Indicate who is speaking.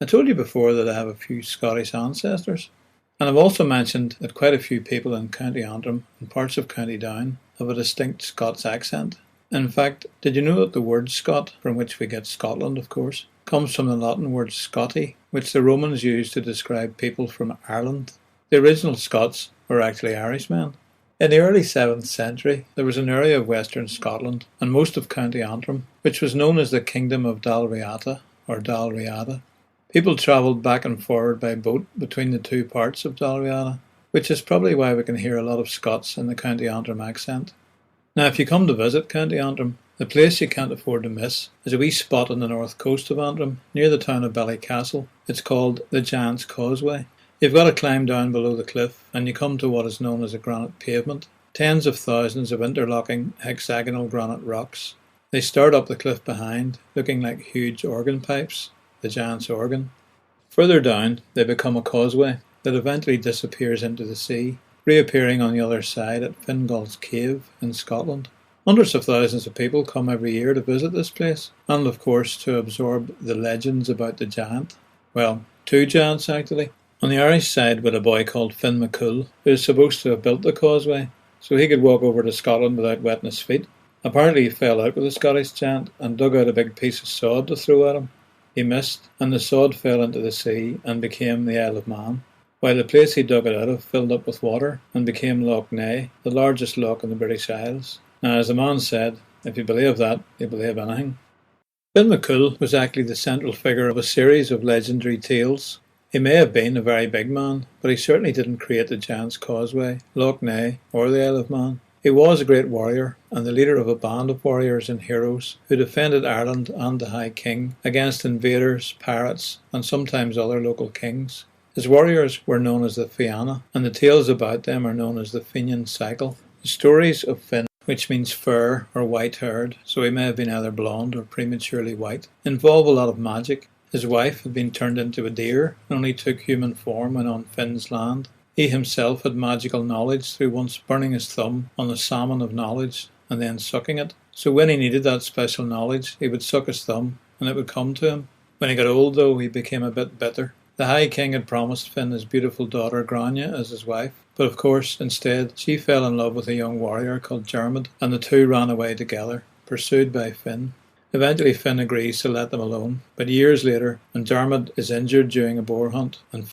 Speaker 1: I told you before that I have a few Scottish ancestors, and I've also mentioned that quite a few people in County Antrim and parts of County Down have a distinct Scots accent. In fact, did you know that the word Scot, from which we get Scotland of course, comes from the Latin word Scotti, which the Romans used to describe people from Ireland? The original Scots were actually Irishmen. In the early 7th century, there was an area of western Scotland and most of County Antrim, which was known as the Kingdom of Dalriata or Dalriada. People travelled back and forward by boat between the two parts of Dalriada, which is probably why we can hear a lot of Scots in the County Antrim accent. Now, if you come to visit County Antrim, the place you can't afford to miss is a wee spot on the north coast of Antrim, near the town of Ballycastle. It's called the Giant's Causeway. You've got to climb down below the cliff and you come to what is known as a granite pavement. Tens of thousands of interlocking hexagonal granite rocks. They start up the cliff behind, looking like huge organ pipes, the Giant's organ. Further down, they become a causeway that eventually disappears into the sea, reappearing on the other side at Fingal's Cave in Scotland. Hundreds of thousands of people come every year to visit this place, and of course to absorb the legends about the giant. Well, two giants actually. On the Irish side was a boy called Finn McCool, who is supposed to have built the causeway, so he could walk over to Scotland without wetting his feet. Apparently he fell out with the Scottish giant and dug out a big piece of sod to throw at him. He missed, and the sod fell into the sea and became the Isle of Man, while the place he dug it out of filled up with water and became Loch Ness, the largest loch in the British Isles. Now, as the man said, if you believe that, you believe anything. Finn McCool was actually the central figure of a series of legendary tales. He may have been a very big man, but he certainly didn't create the Giant's Causeway, Loch Ness, or the Isle of Man. He was a great warrior, and the leader of a band of warriors and heroes who defended Ireland and the High King against invaders, pirates, and sometimes other local kings. His warriors were known as the Fianna, and the tales about them are known as the Fenian Cycle. The stories of Finn, which means fair or white-haired, so he may have been either blonde or prematurely white, involve a lot of magic. His wife had been turned into a deer and only took human form when on Finn's land. He himself had magical knowledge through once burning his thumb on the salmon of knowledge and then sucking it. So when he needed that special knowledge, he would suck his thumb and it would come to him. When he got old, though, he became a bit bitter. The High King had promised Finn his beautiful daughter Grania as his wife, but of course, instead, she fell in love with a young warrior called Dermot, and the two ran away together, pursued by Finn. Eventually Finn agrees to let them alone, but years later, when Dermot is injured during a boar hunt and